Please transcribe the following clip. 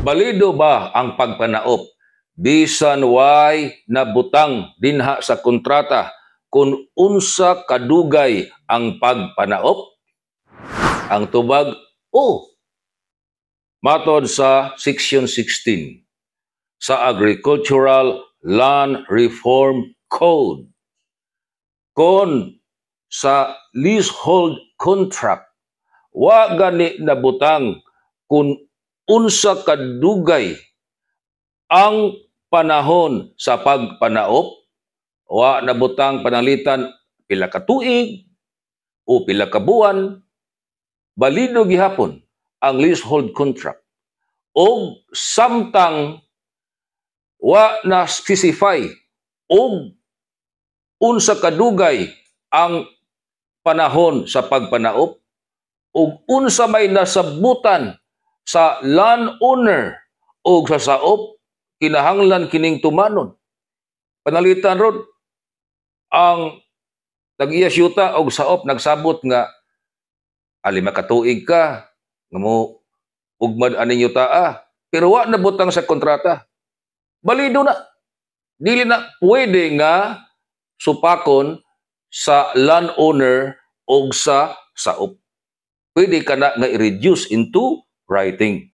Balido ba ang pagpanaop bisan why nabutang dinha sa kontrata kung unsa kadugay ang pagpanaop? Ang tubag, matod sa Section 16 sa Agricultural Land Reform Code. Kung sa leasehold contract, wa gani nabutang kung unsa kadugay ang panahon sa pagpanaop, wa nabutang panalitan pila ka tuig o pila ka buwan, balido gihapon ang leasehold contract. O samtang wa na specify o unsa kadugay ang panahon sa pagpanaop o unsa may nasabutan sa landowner o sa saop, kinahanglan kining tumanon. Panalitan ron ang nag-iya syuta og saop nagsabot nga lima ka tuig ka nga mo ugmad aning yuta pero wa nabutang sa kontrata. Balido na. Dili na pwede nga supakon sa landowner o sa saop. Pwede ka na nga i-reduce into writing.